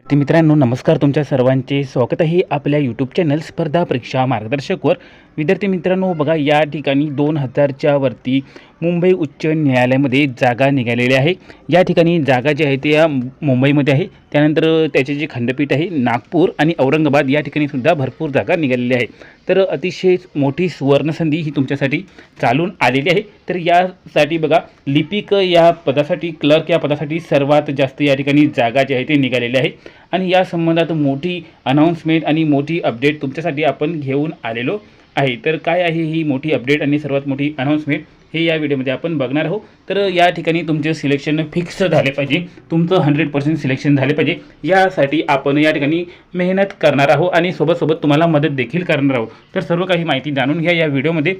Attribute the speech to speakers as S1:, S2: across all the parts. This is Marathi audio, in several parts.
S1: विद्यार्थी मित्रांनो नमस्कार, तुमच्या सर्वांचे स्वागत आहे आपल्या यूट्यूब चॅनल स्पर्धा परीक्षा मार्गदर्शकवर। विद्यार्थी मित्रांनो बघा, या ठिकाणी 2000च्या वरती मुंबई उच्च न्यायालयामध्ये जागा निघालेल्या आहे। या ठिकाणी जागा जी आहे त्या मुंबईमध्ये आहे, त्यानंतर त्याचे जे खंडपीठ आहे नागपूर आणि औरंगाबाद या ठिकाणी सुद्धा भरपूर जागा निघालेल्या आहे। तर अतिशय मोठी सुवर्णसंधी ही तुमच्यासाठी चालून आलेली आहे। तर यासाठी बघा, लिपिक या पदासाठी, क्लर्क या पदासाठी सर्वात जास्त या ठिकाणी जागा जी आहे ते निघालेल्या आहे आणि या संबंधात मोठी अनाउन्समेंट आणि मोठी अपडेट तुमच्यासाठी आपण घेऊन आलेलो आहे। तर काय आहे ही मोठी अपडेट आणि सर्वात मोठी अनाउन्समेंट हे या व्हिडिओमध्ये आपण बघणार आहोत। तर या ठिकाणी तुमचे सिलेक्शन फिक्स झाले पाहिजे, तुमचं 100% सिलेक्शन झाले पाहिजे, यासाठी आपण या ठिकाणी मेहनत करणार आहोत आणि सोबत तुम्हाला मदत देखील करणार आहोत। तर सर्व काही माहिती जाणून घ्या या व्हिडिओमध्ये,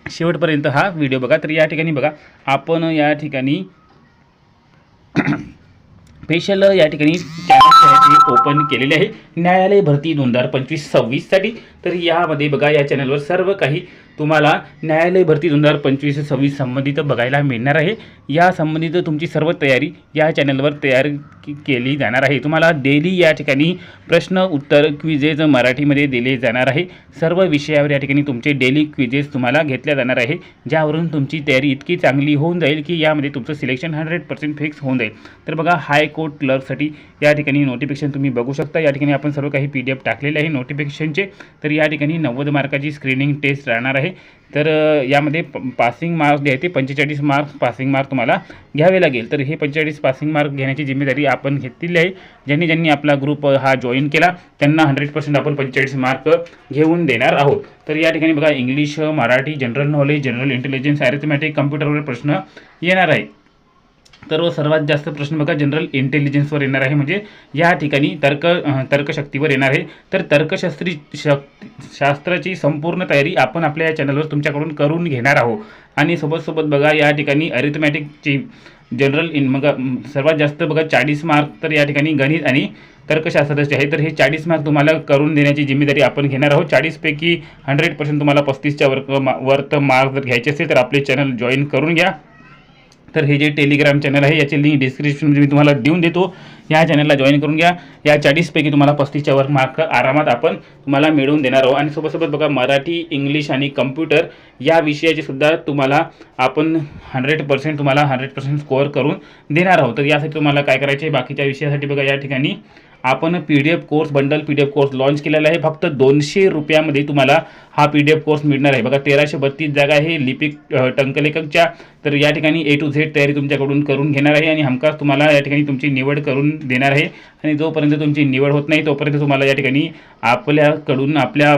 S1: शेवटपर्यंत हा व्हिडिओ बघा। तर या ठिकाणी बघा, आपण या ठिकाणी स्पेशल या ठिकाणी चॅनल ओपन केलेले आहे न्यायालय भरती 2025-26 साठी। तर यामध्ये बघा, या चॅनलवर सर्व काही तुम्हाला न्यायालय भरती 2025-26 संबंधित बघायला मिळणार आहे। या संबंधित तुमची सर्व तयारी या चॅनलवर तयार केली जाणार आहे। तुम्हाला डेली या ठिकाणी प्रश्न उत्तर क्विजेस मराठीमध्ये दिले जाणार आहे। सर्व विषयावर या ठिकाणी तुमचे डेली क्विजेस तुम्हाला घेतल्या जाणार आहे, ज्यावरून तुमची तयारी इतकी चांगली होऊन जाईल की यामध्ये तुमचं सिलेक्शन 100% फिक्स होऊन जाईल। तर बघा, हायकोर्ट क्लर्कसाठी या ठिकाणी नोटिफिकेशन तुम्ही बघू शकता। या ठिकाणी आपण सर्व काही PDF टाकलेले आहे नोटिफिकेशनचे। तर या ठिकाणी 90 मार्काची स्क्रीनिंग टेस्ट राहणार आहे। तर यामध्ये पासिंग मार्क्स जे आहे ते 45 मार्क्स पासिंग मार्क तुम्हाला घ्यावे लागेल। तर हे 45 पासिंग मार्क घेण्याची जिम्मेदारी आपण घेतलेली आहे। ज्यांनी आपला ग्रुप हा जॉईन केला त्यांना 100% आपण 45 मार्क घेऊन देणार आहोत। तर या ठिकाणी बघा, English, Marathi, general knowledge, general intelligence, arithmetic, कम्प्युटरवर प्रश्न येणार आहे। तर सर्वात जास्त प्रश्न बघा जनरल इंटेलिजन्सवर येणार आहे, म्हणजे या ठिकाणी तर्कशक्तीवर येणार आहे। तर शास्त्राची संपूर्ण तयारी आपण आपल्या या चॅनलवर तुमच्याकडून करून घेणार आहोत। आणि सोबत बघा, या ठिकाणी अरिथमॅटिकची सर्वात जास्त बघा 40 मार्क तर या ठिकाणी गणित आणि तर्कशास्त्राचे आहे। तर हे 40 मार्क तुम्हाला करून देण्याची जिम्मेदारी आपण घेणार आहोत। 40 पैकी 100% तुम्हाला 35च्या वर्त मार्क जर घ्यायचे असेल तर आपले चॅनल जॉईन करून घ्या। तर हे जे टेलिग्राम चॅनल आहे याची लिंक डिस्क्रिप्शनमध्ये मी तुम्हाला देऊन देतो, या चॅनलला जॉईन करून घ्या। या 40 पैकी तुम्हाला 35च्या वर मार्क आरामात आपण तुम्हाला मिळवून देणार आहोत। आणि सोबत बघा, मराठी, इंग्लिश आणि कम्प्युटर या विषयाचे सुद्धा तुम्हाला आपण 100% तुम्हाला 100% स्कोअर करून देणार आहोत। तर यासाठी तुम्हाला काय करायचे आहे, बाकीच्या विषयासाठी बघा, या ठिकाणी आपण PDF course bundle PDF course launch केलेला आहे। फक्त 200 रुपयामध्ये तुम्हाला हा PDF कोर्स मिळणार आहे। बघा, 1332 जागा आहे लिपिक टंकलेखकच्या। तर या ठिकाणी A to Z तयारी तुमच्याकडून करून घेणार आहे आणि हमखास तुम्हाला या ठिकाणी तुमची निवड करून देणार आहे। आणि जोपर्यंत तुमची निवड होत नाही तोपर्यंत तुम्हाला या ठिकाणी आपल्या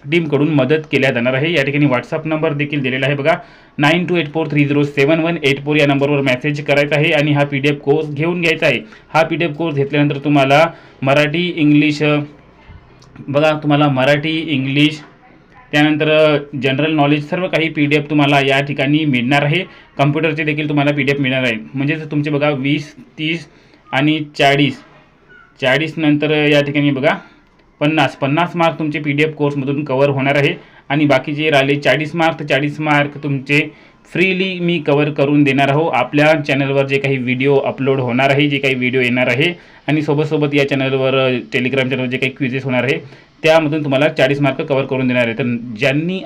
S1: टीमकडून मदत केल्या जाणार आहे। या ठिकाणी व्हॉट्सअप नंबर देखील दिलेला आहे बघा, 9284307184 या नंबरवर मेसेज करायचा आहे आणि हा PDF कोर्स घेऊन घ्यायचा आहे। हा PDF कोर्स घेतल्यानंतर तुम्हाला मराठी, इंग्लिश बघा, तुम्हाला मराठी, इंग्लिश, त्यानंतर जनरल नॉलेज सर्व काही PDF तुम्हाला या ठिकाणी मिळणार आहे। कम्प्युटरचे देखील तुम्हाला PDF मिळणार आहे। म्हणजे तुमचे बघा 20, 30 आणि 40 नंतर या ठिकाणी बघा 50 मार्क तुमचे PDF कोर्समधून कवर होणार आहे। आणि बाकीचे राहिले 40 मार्क तुमचे फ्रीली मी कवर करून देणार आहोत। आपल्या चॅनलवर जे काही व्हिडिओ अपलोड होणार आहे, जे काही व्हिडिओ येणार आहे आणि सोबत या चॅनलवर टेलिग्राम चॅनलवर जे काही क्विजेस होणार आहे त्यामधून तुम्हाला 40 मार्क कवर करून देणार आहे। तर ज्यांनी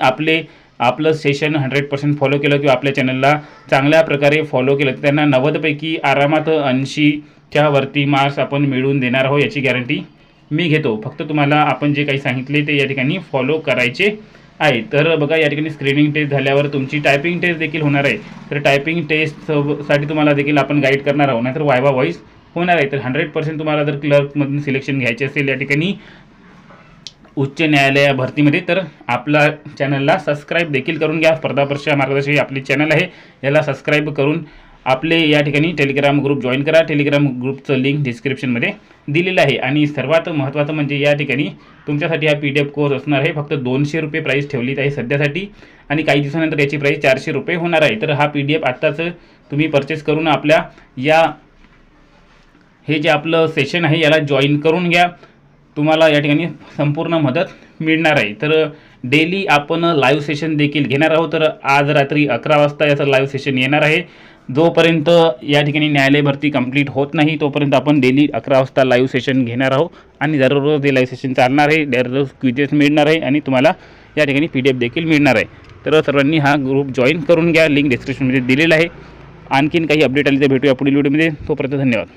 S1: आपलं सेशन 100% फॉलो केलं किंवा आपल्या चॅनलला चांगल्या प्रकारे फॉलो केलं त्यांना 90 पैकी आरामात 80च्या वरती मार्क्स आपण मिळवून देणार आहोत, याची गॅरंटी मी घेतो। फक्त तुम्हाला आपण जे काही सांगितले ते या ठिकाणी फॉलो करायचे आहे। तर बघा, या ठिकाणी स्क्रीनिंग टेस्ट झाल्यावर तुमची टायपिंग टेस्ट देखील होणार आहे। तर टायपिंग टेस्टसाठी तुम्हाला देखील आपण गाईड करणार आहोत, नाहीतर वायवा व्हॉइस होणार आहे। तर 100% तुम्हाला जर क्लर्कमधून सिलेक्शन घ्यायचे असेल या ठिकाणी उच्च न्यायालय भरतीमध्ये, तर आपला चॅनलला सबस्क्राईब देखील करून घ्या। स्पर्धा परीक्षा मार्गदर्शक हे आपले चॅनल आहे, याला सबस्क्राईब करून आपले या ठिकाणी टेलिग्राम ग्रुप जॉईन करा। टेलिग्राम ग्रुपचं लिंक डिस्क्रिप्शनमध्ये दिलेलं आहे। आणि सर्वात महत्त्वाचं म्हणजे या ठिकाणी तुमच्यासाठी हा PDF कोर्स असणार आहे। फक्त 200 रुपये प्राईस ठेवली आहे सध्यासाठी आणि काही दिवसानंतर याची प्राईस 400 रुपये होणार आहे। तर हा PDF आत्ताच तुम्ही परचेस करून आपल्या हे जे आपलं सेशन आहे याला जॉईन करून घ्या, तुम्हाला या ठिकाणी संपूर्ण मदत मिळणार आहे। तर डेली आपण लाईव्ह सेशन देखील घेणार आहोत। तर आज रात्री 11 वाजता याचं लाईव्ह सेशन येणार आहे जोपर्यंत या ठिकाणी न्यायालय भरती कंप्लीट होत नाही तोपर्यंत आपण डेली 11 वाजता लाईव्ह सेशन घेणार आहोत आणि दररोज हे लाईव्ह सेशन चालणार आहे, दररोज क्विजेस मिळणार आहे आणि तुम्हाला या ठिकाणी PDF देखील मिळणार आहे. तर सर्वांनी हा ग्रुप जॉईन करून घ्या, लिंक डिस्क्रिप्शनमध्ये दिलेला आहे. आणखीन काही अपडेट आली तर भेटूया पुढील व्हिडिओमध्ये. तोपर्यंत धन्यवाद.